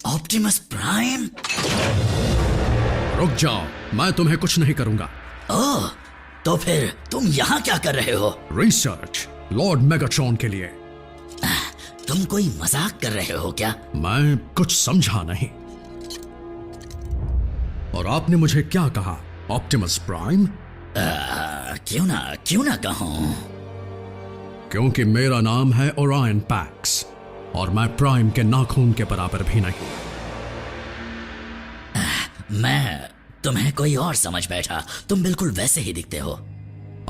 Optimus prime? रुक जाओ, मैं तुम्हें कुछ नहीं करूंगा। ओह, तो फिर तुम यहाँ क्या कर रहे हो? रिसर्च लॉर्ड मेगाट्रॉन के लिए। तुम कोई मजाक कर रहे हो क्या? मैं कुछ समझा नहीं। और आपने मुझे क्या कहा, ऑप्टिमस प्राइम? क्यों ना कहूं? क्योंकि मेरा नाम है ओरायन पैक्स और मैं प्राइम के नाखून के बराबर भी नहीं। मैं तुम्हें कोई और समझ बैठा। तुम बिल्कुल वैसे ही दिखते हो।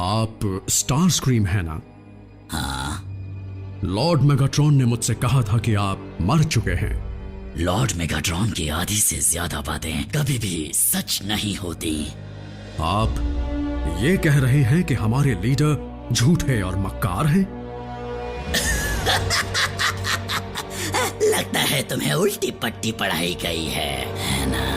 आप स्टार स्क्रीम है ना? हाँ। लॉर्ड मेगाट्रॉन ने मुझसे कहा था कि आप मर चुके हैं। लॉर्ड मेगाट्रॉन की आधी से ज्यादा बातें कभी भी सच नहीं होती। आप ये कह रहे हैं कि हमारे लीडर झूठे और मक्कार हैं? लगता है तुम्हें उल्टी पट्टी पढ़ाई गई है ना?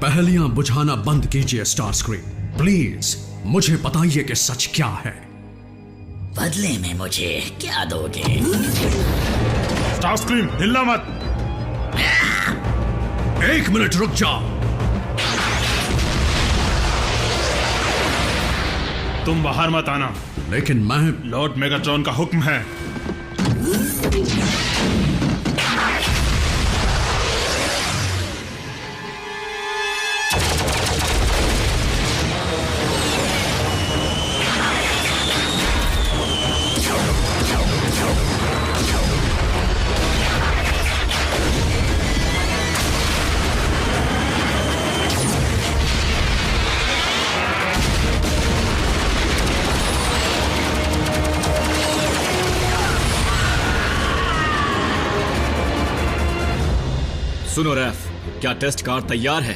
पहेलियां बुझाना बंद कीजिए स्टार स्क्रीन, प्लीज। मुझे बताइए कि सच क्या है। बदले में मुझे क्या दोगे? स्टार स्क्रीम, हिलना मत। एक मिनट रुक जाओ। तुम बाहर मत आना। लेकिन मैं लॉर्ड मेगाट्रॉन का हुक्म है। सुनो रैफ, क्या टेस्ट कार तैयार है?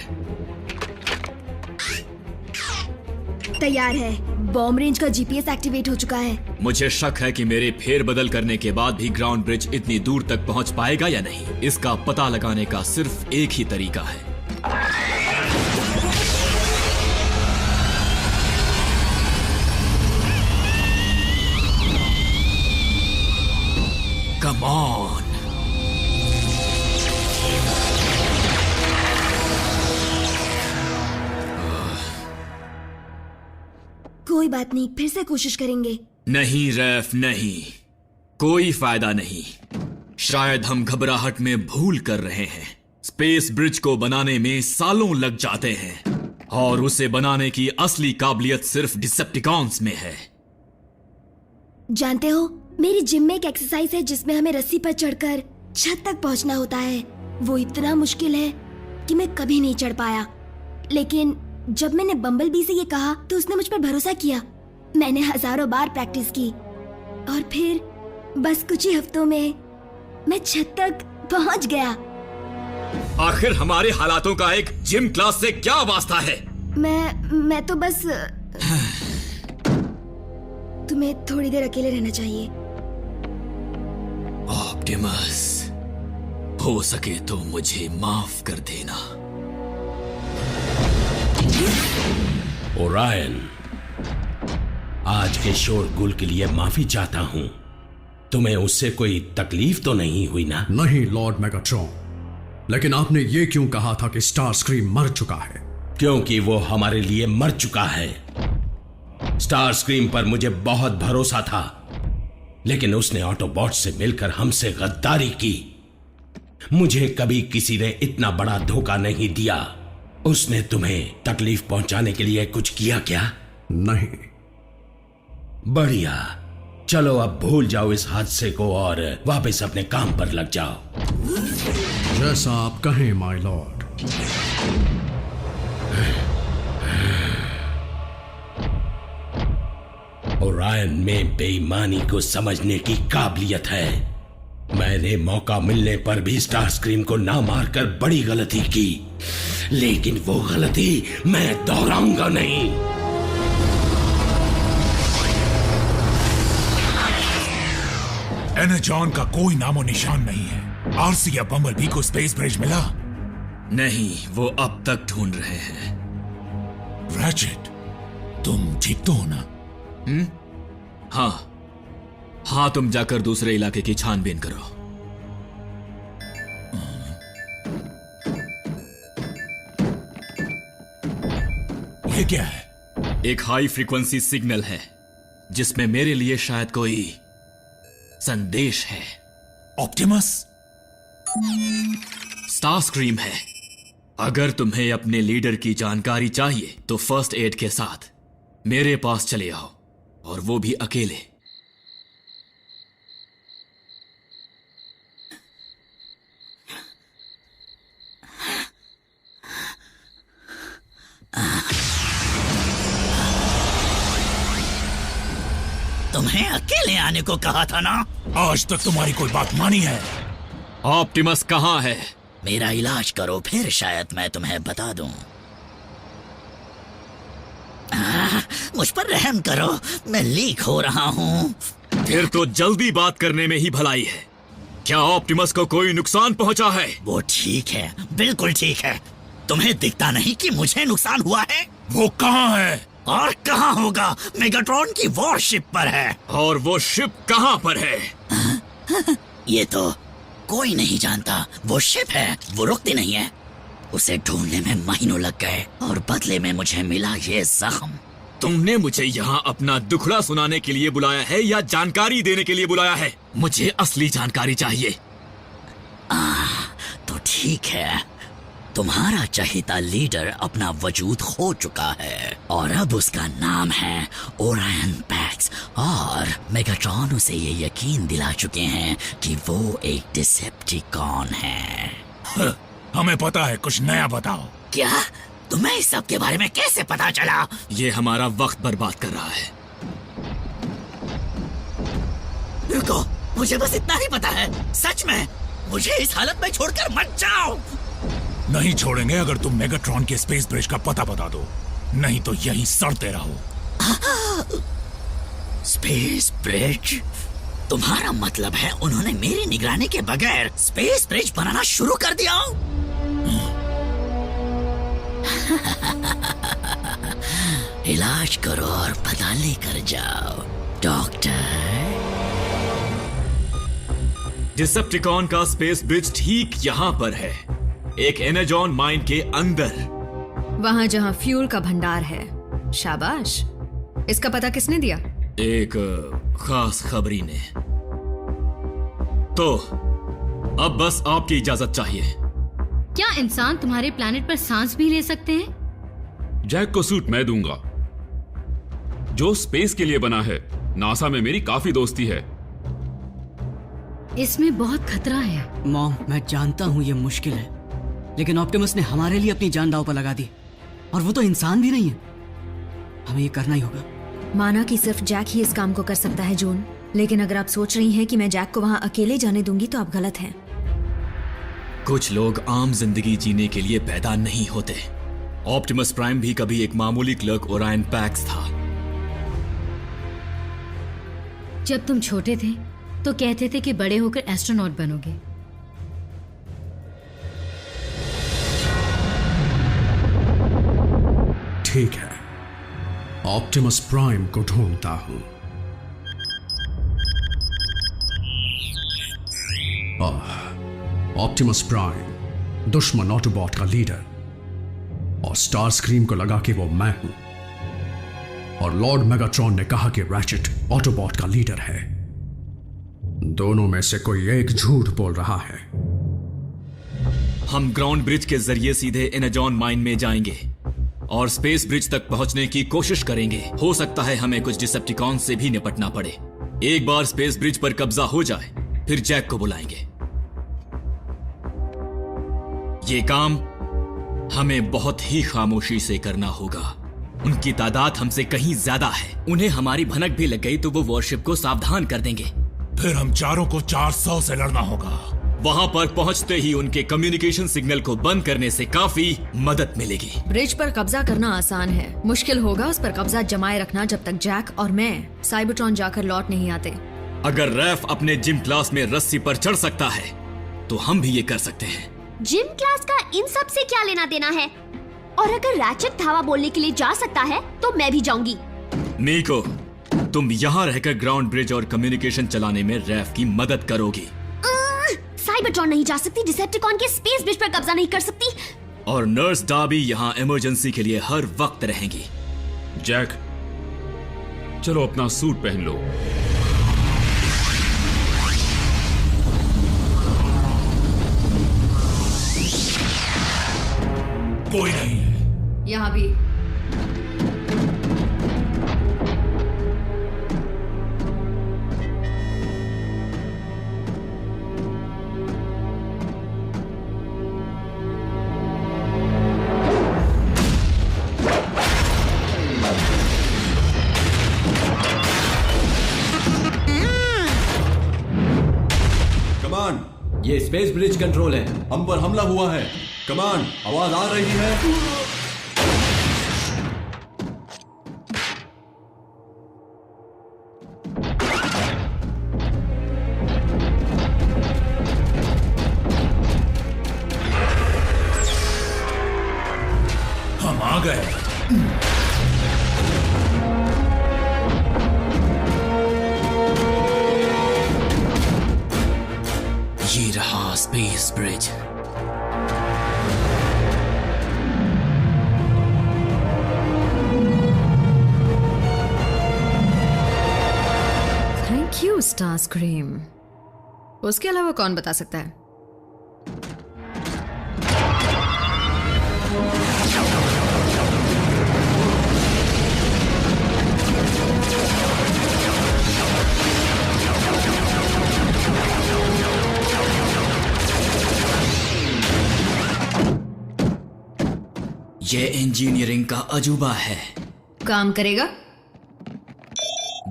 तैयार है। बॉम्ब रेंज का जीपीएस एक्टिवेट हो चुका है। मुझे शक है कि मेरे फेरबदल करने के बाद भी ग्राउंड ब्रिज इतनी दूर तक पहुंच पाएगा या नहीं। इसका पता लगाने का सिर्फ एक ही तरीका है। Come on. कोई बात नहीं, फिर से कोशिश करेंगे। नहीं रैफ, नहीं, कोई फायदा नहीं। शायद हम घबराहट में भूल कर रहे हैं। स्पेस ब्रिज को बनाने में सालों लग जाते हैं और उसे बनाने की असली काबिलियत सिर्फ डिसेप्टिकॉन्स में है। जानते हो, मेरी जिम में एक एक्सरसाइज है जिसमें हमें रस्सी पर चढ़कर छत तक पहुंचना होता है। वो इतना मुश्किल है कि मैं कभी नहीं चढ़ पाया। लेकिन जब मैंने बम्बलबी से ये कहा तो उसने मुझ पर भरोसा किया। मैंने हजारों बार प्रैक्टिस की और फिर बस कुछ ही हफ्तों में मैं छत तक पहुंच गया। आखिर हमारे हालातों का एक जिम क्लास से क्या वास्ता है? मैं तो बस तुम्हें थोड़ी देर अकेले रहना चाहिए। ऑप्टिमस, हो सके तो मुझे माफ कर देना। ओरायन, आज के शोरगुल के लिए माफी चाहता हूं। तुम्हें उससे कोई तकलीफ तो नहीं हुई ना? नहीं लॉर्ड मेगाट्रॉन, लेकिन आपने ये क्यों कहा था कि स्टार स्क्रीम मर चुका है? क्योंकि वो हमारे लिए मर चुका है। स्टार स्क्रीम पर मुझे बहुत भरोसा था, लेकिन उसने ऑटोबॉट से मिलकर हमसे गद्दारी की। मुझे कभी किसी ने इतना बड़ा धोखा नहीं दिया। उसने तुम्हें तकलीफ पहुंचाने के लिए कुछ किया क्या? नहीं। बढ़िया, चलो अब भूल जाओ इस हादसे को और वापस अपने काम पर लग जाओ। जैसा आप कहें माय लॉर्ड। ओरायन में बेईमानी को समझने की काबिलियत है। मैंने मौका मिलने पर भी स्टार स्क्रीम को ना मारकर बड़ी गलती की, लेकिन वो गलती मैं दोहराऊंगा नहीं। एनरजॉन का कोई नामो निशान नहीं है। आरसी या बम्बलबी को स्पेस ब्रिज मिला? नहीं, वो अब तक ढूंढ रहे हैं। रैचेट, तुम ठीक तो हो ना? हाँ, तुम जाकर दूसरे इलाके की छानबीन करो। ये क्या है? एक हाई फ्रीक्वेंसी सिग्नल है जिसमें मेरे लिए शायद कोई संदेश है। ऑप्टिमस? स्टार स्क्रीम है। अगर तुम्हें अपने लीडर की जानकारी चाहिए तो फर्स्ट एड के साथ मेरे पास चले आओ, और वो भी अकेले। तुम्हें अकेले आने को कहा था ना? आज तक तुम्हारी कोई बात मानी है? ऑप्टिमस कहाँ है? मेरा इलाज करो, फिर शायद मैं तुम्हें बता दूं। मुझ पर रहम करो, मैं लीक हो रहा हूँ। फिर तो जल्दी बात करने में ही भलाई है। क्या ऑप्टिमस को कोई नुकसान पहुंचा है? वो ठीक है, बिल्कुल ठीक है। तुम्हें दिखता नहीं कि मुझे नुकसान हुआ है? वो कहाँ है? और कहाँ होगा? मेगाट्रॉन की वॉरशिप पर है। और वो शिप कहाँ पर है? ये तो कोई नहीं जानता। वो शिप है, वो रुकती नहीं है। उसे ढूंढने में महीनों लग गए, और बदले में मुझे मिला ये जख्म। तुमने मुझे यहाँ अपना दुखड़ा सुनाने के लिए बुलाया है या जानकारी देने के लिए बुलाया है? मुझे असली जानकारी चाहिए। तो ठीक है, तुम्हारा चहेता लीडर अपना वजूद खो चुका है, और अब उसका नाम है ओरायन पैक्स, और मेगाट्रॉन उसे ये यकीन दिला चुके हैं कि वो एक डिसेप्टिकॉन है। हमें पता है, कुछ नया बताओ। क्या? तुम्हें इस सब के बारे में कैसे पता चला? ये हमारा वक्त बर्बाद कर रहा है। रुको, मुझे बस इतना ही पता है। सच में मुझे इस हालत में छोड़कर मत जाओ। नहीं छोड़ेंगे अगर तुम मेगाट्रॉन के स्पेस ब्रिज का पता बता दो, नहीं तो यहीं सड़ते रहो। Space bridge? तुम्हारा मतलब है उन्होंने मेरी निगरानी के बगैर स्पेस ब्रिज बनाना शुरू कर दिया? इलाज करो और पता लेकर जाओ, डॉक्टर। डिसेप्टिकॉन का स्पेस ब्रिज ठीक यहाँ पर है, एक एनरजॉन माइन के अंदर। वहां जहां फ्यूल का भंडार है। शाबाश। इसका पता किसने दिया? एक खास खबरी ने। तो अब बस आपकी इजाजत चाहिए। क्या इंसान तुम्हारे प्लैनेट पर सांस भी ले सकते हैं? जैक को सूट मैं दूंगा, जो स्पेस के लिए बना है। नासा में मेरी काफी दोस्ती है। इसमें बहुत खतरा है। मॉम, मैं जानता हूँ ये मुश्किल है, लेकिन ऑप्टिमस ने हमारे लिए अपनी जान दांव पर लगा दी, और वो तो इंसान भी नहीं है। हमें ये करना ही होगा। माना कि सिर्फ जैक ही इस काम को कर सकता है जून, लेकिन अगर आप सोच रही हैं कि मैं जैक को वहां अकेले जाने दूंगी तो आप गलत हैं। कुछ लोग आम जिंदगी जीने के लिए पैदा नहीं होते। ऑप्टिमस प्राइम भी कभी एक मामूली क्लर्क ओरायन पैक्स था। जब तुम छोटे थे तो कहते थे कि बड़े होकर एस्ट्रोनॉट बनोगे। ठीक है, ऑप्टिमस प्राइम को ढूंढता हूं। ऑप्टिमस प्राइम, दुश्मन ऑटोबॉट का लीडर, और स्टार स्क्रीम को लगा कि वो मैं हूं, और लॉर्ड मेगाट्रॉन ने कहा कि रैचेट ऑटोबॉट का लीडर है। दोनों में से कोई एक झूठ बोल रहा है। हम ग्राउंड ब्रिज के जरिए सीधे एनरजॉन माइन में जाएंगे और स्पेस ब्रिज तक पहुंचने की कोशिश करेंगे। हो सकता है हमें कुछ डिसेप्टिकॉन से भी निपटना पड़े। एक बार स्पेस ब्रिज पर कब्जा हो जाए, फिर जैक को बुलाएंगे। ये काम हमें बहुत ही खामोशी से करना होगा। उनकी तादाद हमसे कहीं ज्यादा है। उन्हें हमारी भनक भी लग गई तो वो वॉरशिप को सावधान कर देंगे। फिर हम चारों को 400 से लड़ना होगा। वहां पर पहुंचते ही उनके कम्युनिकेशन सिग्नल को बंद करने से काफी मदद मिलेगी। ब्रिज पर कब्जा करना आसान है, मुश्किल होगा उस पर कब्जा जमाए रखना जब तक जैक और मैं साइबरट्रॉन जाकर लौट नहीं आते। अगर रैफ अपने जिम क्लास में रस्सी पर चढ़ सकता है तो हम भी ये कर सकते हैं। जिम क्लास का इन सब से क्या लेना देना है? और अगर रैचेट धावा बोलने के लिए जा सकता है तो मैं भी जाऊंगी। नीको, तुम यहाँ रहकर ग्राउंड ब्रिज और कम्युनिकेशन चलाने में रैफ की मदद करोगी। साइबरट्रॉन नहीं जा सकती, डिसेप्टिकॉन के स्पेस ब्रिज पर कब्जा नहीं कर सकती। और नर्स डार्बी यहाँ इमरजेंसी के लिए हर वक्त रहेंगी। जैक, चलो अपना सूट पहन लो। कोई नहीं है यहाँ भी। कमान, ये स्पेस ब्रिज कंट्रोल है। हम पर हमला हुआ है। कमान, आवाज आ रही है? हम आ गए। ये रहा space bridge. Thank you Starscream. उसके अलावा कौन बता सकता है? ये इंजीनियरिंग का अजूबा है। काम करेगा?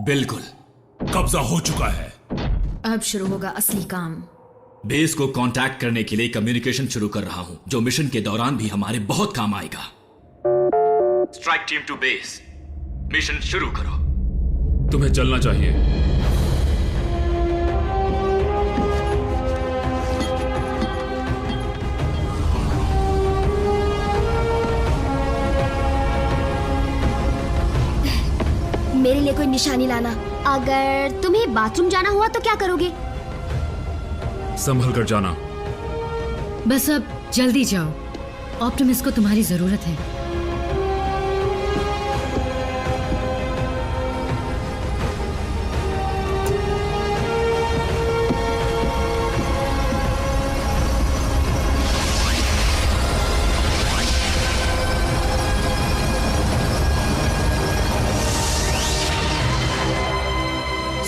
बिल्कुल। कब्जा हो चुका है। अब शुरू होगा असली काम। बेस को कांटेक्ट करने के लिए कम्युनिकेशन शुरू कर रहा हूं, जो मिशन के दौरान भी हमारे बहुत काम आएगा। Strike team to base, mission शुरू करो। तुम्हें चलना चाहिए। मेरे लिए कोई निशानी लाना। अगर तुम्हें बाथरूम जाना हुआ तो क्या करोगे? संभल कर जाना। बस अब जल्दी जाओ, ऑप्टिमस को तुम्हारी जरूरत है।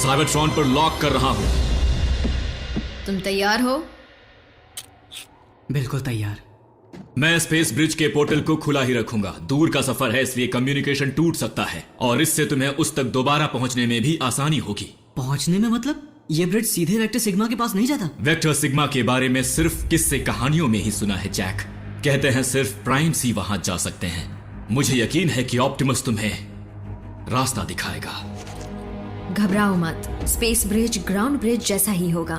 साइबरट्रॉन पर लॉक कर रहा हूं। तुम तैयार हो? बिल्कुल तैयार। मैं स्पेस ब्रिज के पोर्टल को खुला ही रखूंगा। दूर का सफर है, इसलिए कम्युनिकेशन टूट सकता है और इससे तुम्हें उस तक दोबारा पहुंचने में भी आसानी होगी। पहुंचने में मतलब? ये ब्रिज सीधे वेक्टर सिग्मा के पास नहीं जाता? वेक्टर सिग्मा के बारे में सिर्फ किस्से कहानियों में ही सुना है जैक। कहते हैं सिर्फ प्राइम्स ही वहां जा सकते हैं। मुझे यकीन है कि ऑप्टिमस तुम्हें रास्ता दिखाएगा। घबराओ मत, स्पेस ब्रिज ग्राउंड ब्रिज जैसा ही होगा।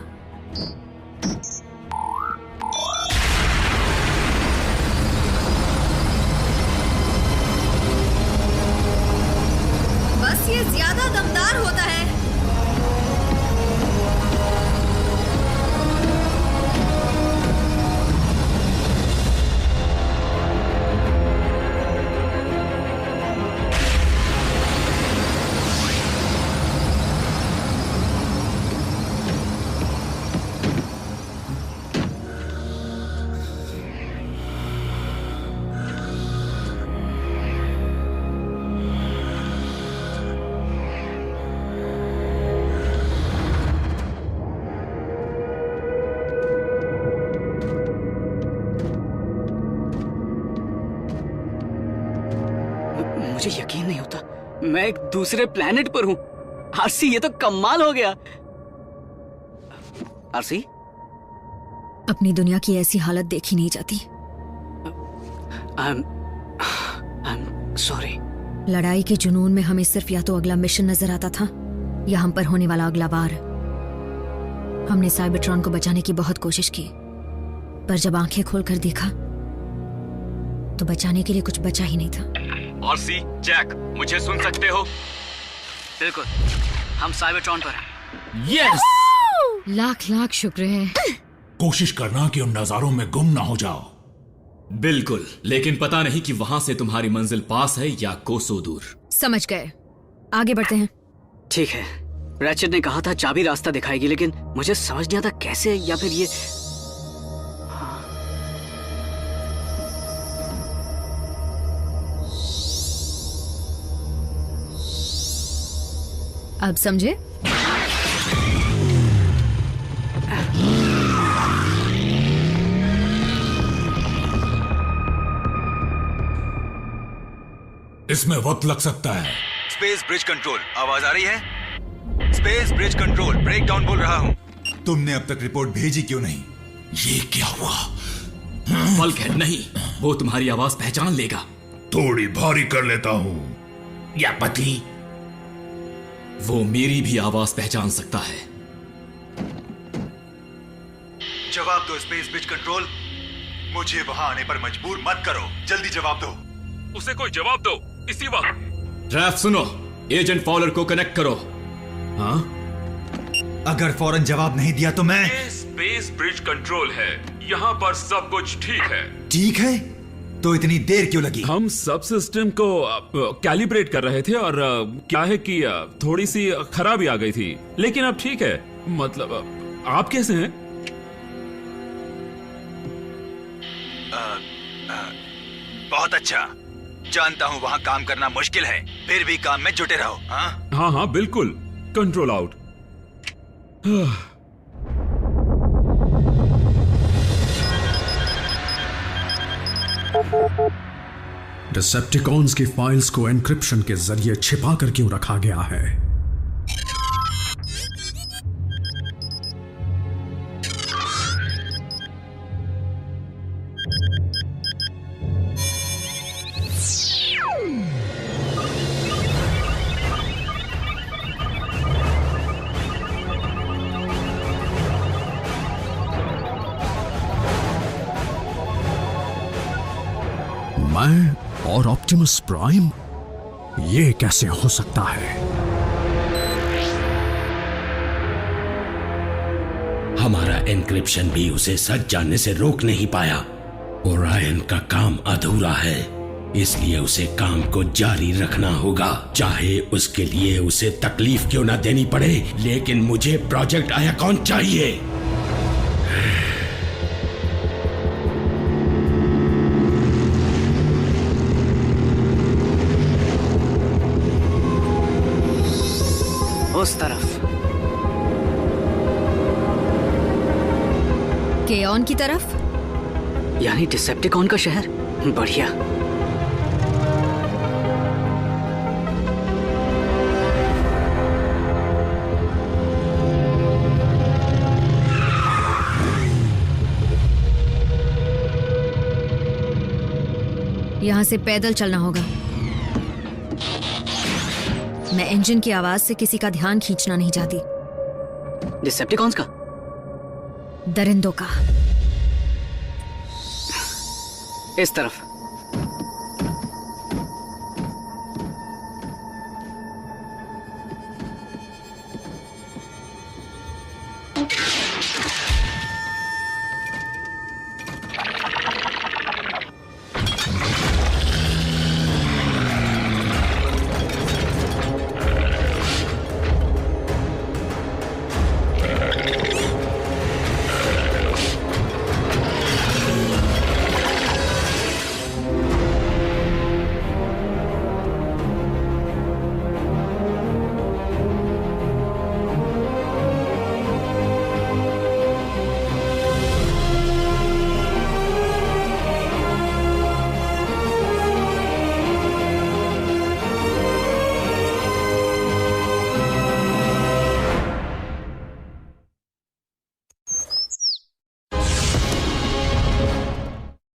बस ये ज्यादा दमदार होता है। मुझे यकीन नहीं होता, मैं एक दूसरे प्लेनेट पर हूँ। आरसी, ये तो कमाल हो गया। आरसी, अपनी दुनिया की ऐसी हालत देखी नहीं जाती। I'm sorry। लड़ाई के जुनून में हमें सिर्फ या तो अगला मिशन नजर आता था या हम पर होने वाला अगला वार। हमने साइबरट्रॉन को बचाने की बहुत कोशिश की, पर जब आंखें खोलकर देखा तो बचाने के लिए कुछ बचा ही नहीं था। आरसी, जैक, मुझे सुन सकते हो? बिल्कुल, हम साइबरट्रॉन पर हैं। यस! लाख लाख शुक्र है। कोशिश करना कि उन नजारों में गुम ना हो जाओ। बिल्कुल, लेकिन पता नहीं कि वहां से तुम्हारी मंजिल पास है या कोसों दूर। समझ गए, आगे बढ़ते हैं। ठीक है, रैचेट ने कहा था चाबी रास्ता दिखाएगी, लेकिन मुझे समझ नहीं आता कैसे, या फिर ये अब समझे? इसमें वक्त लग सकता है। स्पेस ब्रिज कंट्रोल, आवाज आ रही है? स्पेस ब्रिज कंट्रोल, ब्रेकडाउन बोल रहा हूं। तुमने अब तक रिपोर्ट भेजी क्यों नहीं? ये क्या हुआ? बल्कहेड नहीं, वो तुम्हारी आवाज पहचान लेगा। थोड़ी भारी कर लेता हूं या पतली? वो मेरी भी आवाज पहचान सकता है। जवाब दो स्पेस ब्रिज कंट्रोल, मुझे वहां आने पर मजबूर मत करो, जल्दी जवाब दो। उसे कोई जवाब दो इसी वक्त। ड्रैफ्ट सुनो, एजेंट फॉलर को कनेक्ट करो। हाँ? अगर फौरन जवाब नहीं दिया तो मैं... स्पेस ब्रिज कंट्रोल है, यहाँ पर सब कुछ ठीक है। ठीक है? तो इतनी देर क्यों लगी? हम सब सिस्टम को कैलिब्रेट कर रहे थे और क्या है कि थोड़ी सी खराबी आ गई थी, लेकिन अब ठीक है। मतलब आप कैसे हैं? बहुत अच्छा, जानता हूँ वहाँ काम करना मुश्किल है, फिर भी काम में जुटे रहो। हाँ हाँ हाँ बिल्कुल, कंट्रोल आउट। डिसेप्टिकॉन्स की फाइल्स को एन्क्रिप्शन के जरिए छिपा कर क्यों रखा गया है? मैं और ऑप्टिमस प्राइम? ये कैसे हो सकता है? हमारा एन्क्रिप्शन भी उसे सच जानने से रोक नहीं पाया। ओरायन का काम अधूरा है, इसलिए उसे काम को जारी रखना होगा, चाहे उसके लिए उसे तकलीफ क्यों ना देनी पड़े। लेकिन मुझे प्रोजेक्ट आयाकॉन चाहिए। उस तरफ केऑन की तरफ, यानी डिसेप्टिकॉन का शहर। बढ़िया। यहां से पैदल चलना होगा। मैं इंजन की आवाज से किसी का ध्यान खींचना नहीं चाहती। डिसेप्टिकॉन्स का? दरिंदों का। इस तरफ।